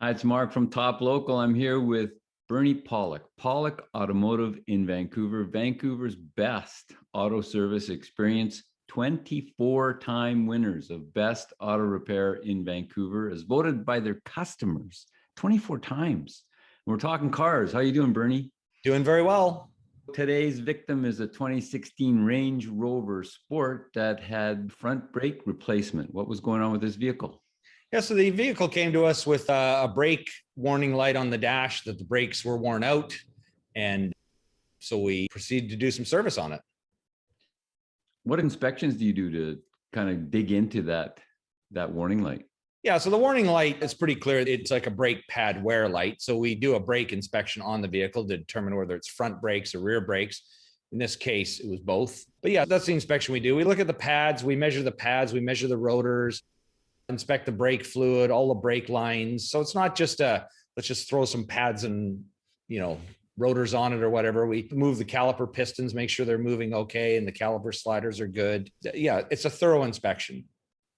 Hi, it's Mark from Top Local. I'm here with Bernie Pawlik, Pawlik Automotive in Vancouver, Vancouver's best auto service experience. 24-time winners of Best Auto Repair in Vancouver, as voted by their customers 24 times. We're talking cars. How you doing, Bernie? Doing very well. Today's victim is a 2016 Range Rover Sport that had front brake replacement. What was going on with this vehicle? Yeah, so the vehicle came to us with a brake warning light on the dash that the brakes were worn out. And so we proceeded to do some service on it. What inspections do you do to kind of dig into that warning light? Yeah, so the warning light is pretty clear. It's like a brake pad wear light. So we do a brake inspection on the vehicle to determine whether it's front brakes or rear brakes. In this case, it was both. But yeah, that's the inspection we do. We look at the pads, we measure the rotors, inspect the brake fluid, all the brake lines. So it's not just let's just throw some pads and, rotors on it or whatever. We move the caliper pistons, make sure they're moving okay, and the caliper sliders are good. Yeah, it's a thorough inspection.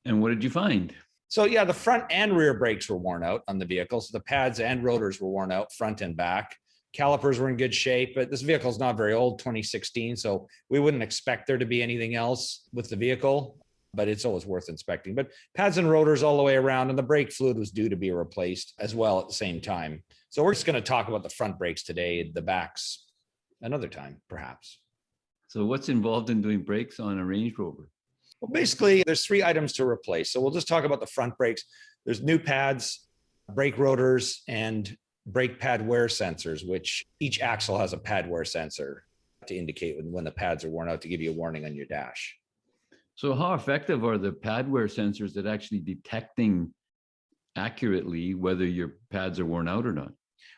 And what did you find? So yeah, the front and rear brakes were worn out on the vehicle. So the pads and rotors were worn out, front and back. Calipers were in good shape, but this vehicle is not very old, 2016. So we wouldn't expect there to be anything else with the vehicle, but it's always worth inspecting. But pads and rotors all the way around, and the brake fluid was due to be replaced as well at the same time. So we're just going to talk about the front brakes today, the backs another time, perhaps. So what's involved in doing brakes on a Range Rover? Well, basically, there's 3 items to replace. So we'll just talk about the front brakes. There's new pads, brake rotors, and brake pad wear sensors, which each axle has a pad wear sensor to indicate when the pads are worn out, to give you a warning on your dash. So how effective are the pad wear sensors at actually detecting accurately whether your pads are worn out or not?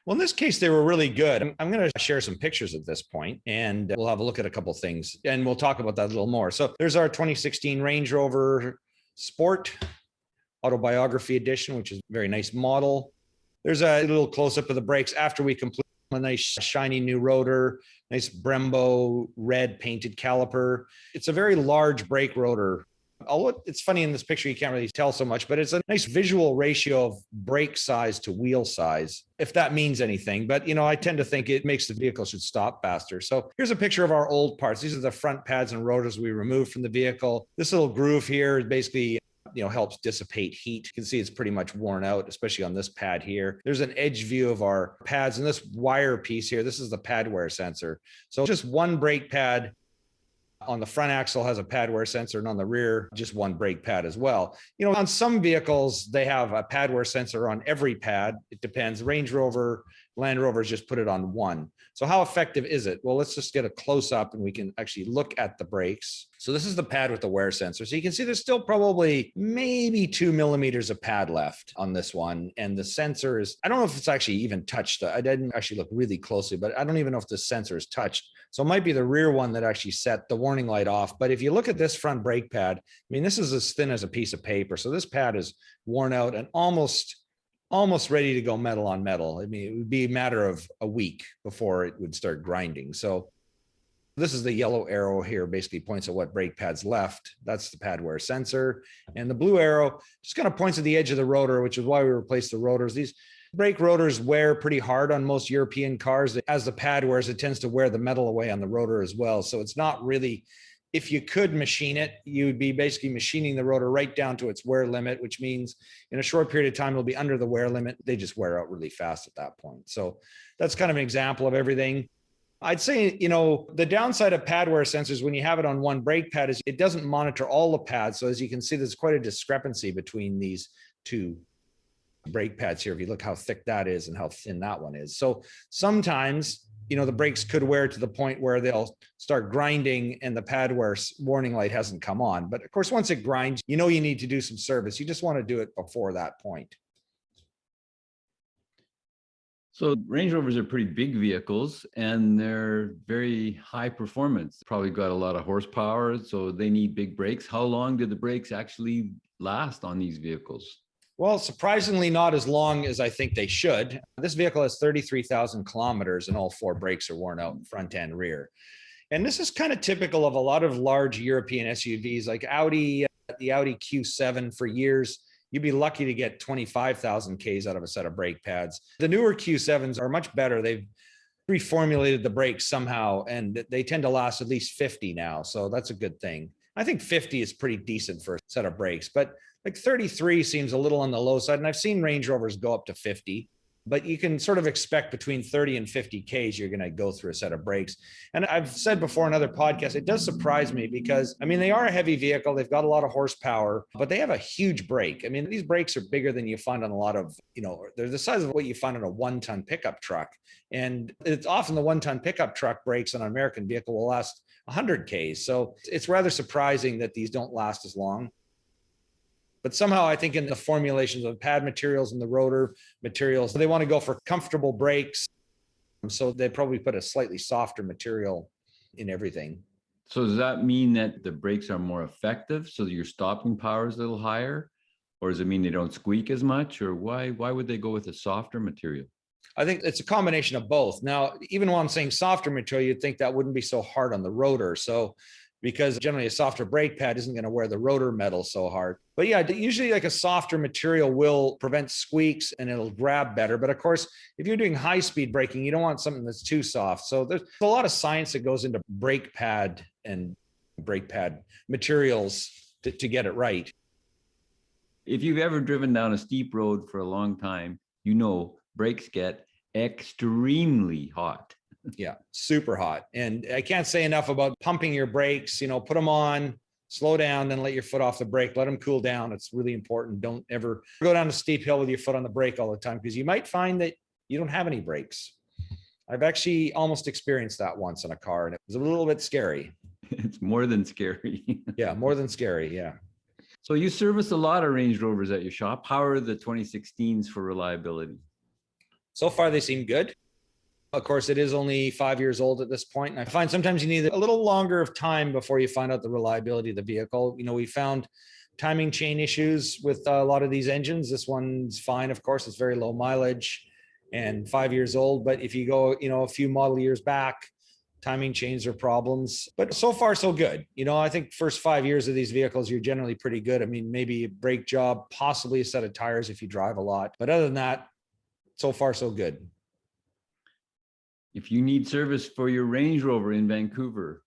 Well, in this case, they were really good. I'm going to share some pictures at this point, and we'll have a look at a couple of things, and we'll talk about that a little more. So there's our 2016 Range Rover Sport Autobiography Edition, which is a very nice model. There's a little close-up of the brakes after we complete a nice shiny new rotor, nice Brembo red painted caliper. It's a very large brake rotor. Although it's funny in this picture, you can't really tell so much, but it's a nice visual ratio of brake size to wheel size, if that means anything. But, I tend to think it makes the vehicle should stop faster. So here's a picture of our old parts. These are the front pads and rotors we removed from the vehicle. This little groove here is basically helps dissipate heat. You can see it's pretty much worn out, especially on this pad here. There's an edge view of our pads, and this wire piece here, this is the pad wear sensor. So just one brake pad on the front axle has a pad wear sensor, and on the rear, just one brake pad as well. On some vehicles, they have a pad wear sensor on every pad. It depends. Range Rover, Land Rovers just put it on one. So how effective is it? Well, let's just get a close up and we can actually look at the brakes. So this is the pad with the wear sensor. So you can see there's still probably maybe 2 millimeters of pad left on this one. And the sensor is, I don't know if it's actually even touched. I didn't actually look really closely, but I don't even know if the sensor is touched. So it might be the rear one that actually set the warning light off. But if you look at this front brake pad, this is as thin as a piece of paper. So this pad is worn out and almost ready to go metal on metal. It would be a matter of a week before it would start grinding. So this is the yellow arrow here, basically points at what brake pads left. That's the pad wear sensor. And the blue arrow just kind of points at the edge of the rotor, which is why we replaced the rotors. These brake rotors wear pretty hard on most European cars. As the pad wears, it tends to wear the metal away on the rotor as well. So it's not really, if you could machine it, you would be basically machining the rotor right down to its wear limit, which means in a short period of time, it'll be under the wear limit. They just wear out really fast at that point. So that's kind of an example of everything. I'd say, the downside of pad wear sensors when you have it on one brake pad is it doesn't monitor all the pads. So as you can see, there's quite a discrepancy between these two brake pads here. If you look how thick that is and how thin that one is. So sometimes, the brakes could wear to the point where they'll start grinding and the pad wear warning light hasn't come on. But of course, once it grinds, you need to do some service. You just want to do it before that point. So Range Rovers are pretty big vehicles and they're very high performance. Probably got a lot of horsepower, so they need big brakes. How long did the brakes actually last on these vehicles? Well, surprisingly, not as long as I think they should. This vehicle has 33,000 kilometers and all 4 brakes are worn out in front and rear. And this is kind of typical of a lot of large European SUVs like Audi, the Audi Q7 for years. you'd be lucky to get 25,000 Ks out of a set of brake pads. The newer Q7s are much better. They've reformulated the brakes somehow, and they tend to last at least 50 now. So that's a good thing. I think 50 is pretty decent for a set of brakes, but like 33 seems a little on the low side. And I've seen Range Rovers go up to 50, but you can sort of expect between 30 and 50 Ks, you're going to go through a set of brakes. And I've said before in other podcasts, it does surprise me because, I mean, they are a heavy vehicle. They've got a lot of horsepower, but they have a huge brake. I mean, these brakes are bigger than you find on a lot of, they're the size of what you find on a 1-ton pickup truck. And it's often the 1-ton pickup truck brakes on an American vehicle will last 100 Ks. So it's rather surprising that these don't last as long. But somehow I think in the formulations of pad materials and the rotor materials, they want to go for comfortable brakes. So they probably put a slightly softer material in everything. So does that mean that the brakes are more effective so that your stopping power is a little higher? Or does it mean they don't squeak as much? Or why would they go with a softer material? I think it's a combination of both. Now, even while I'm saying softer material, you'd think that wouldn't be so hard on the rotor. So because generally a softer brake pad isn't going to wear the rotor metal so hard. But yeah, usually like a softer material will prevent squeaks and it'll grab better. But of course, if you're doing high-speed braking, you don't want something that's too soft. So there's a lot of science that goes into brake pad and brake pad materials to get it right. If you've ever driven down a steep road for a long time, brakes get extremely hot. Yeah, super hot. And I can't say enough about pumping your brakes, put them on, slow down, then let your foot off the brake, let them cool down. It's really important. Don't ever go down a steep hill with your foot on the brake all the time, because you might find that you don't have any brakes. I've actually almost experienced that once in a car, and it was a little bit scary. It's more than scary. Yeah, more than scary. Yeah. So you service a lot of Range Rovers at your shop. How are the 2016s for reliability? So far, they seem good. Of course, it is only 5 years old at this point. And I find sometimes you need a little longer of time before you find out the reliability of the vehicle. We found timing chain issues with a lot of these engines. This one's fine. Of course, it's very low mileage and 5 years old. But if you go, a few model years back, timing chains are problems. But so far, so good. I think first 5 years of these vehicles, you're generally pretty good. I mean, maybe a brake job, possibly a set of tires if you drive a lot. But other than that, so far, so good. If you need service for your Range Rover in Vancouver,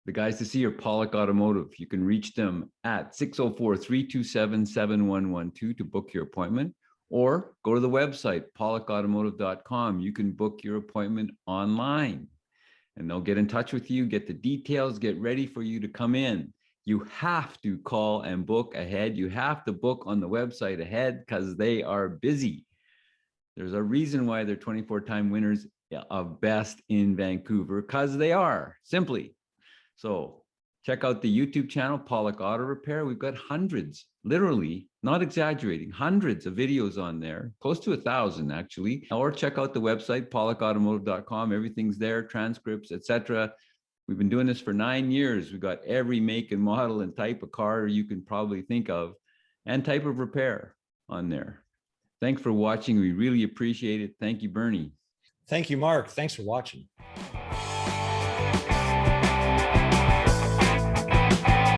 the guys to see are Pawlik Automotive. You can reach them at 604-327-7112 to book your appointment, or go to the website, pawlikautomotive.com. You can book your appointment online, and they'll get in touch with you, get the details, get ready for you to come in. You have to call and book ahead. You have to book on the website ahead because they are busy. There's a reason why they're 24-time winners of best in Vancouver, because they are, simply. So check out the YouTube channel, Pawlik Auto Repair. We've got hundreds, literally, not exaggerating, hundreds of videos on there, close to 1,000 actually. Or check out the website, pawlikautomotive.com. Everything's there, transcripts, etc. We've been doing this for 9 years. We've got every make and model and type of car you can probably think of, and type of repair on there. Thanks for watching. We really appreciate it. Thank you, Bernie. Thank you, Mark. Thanks for watching.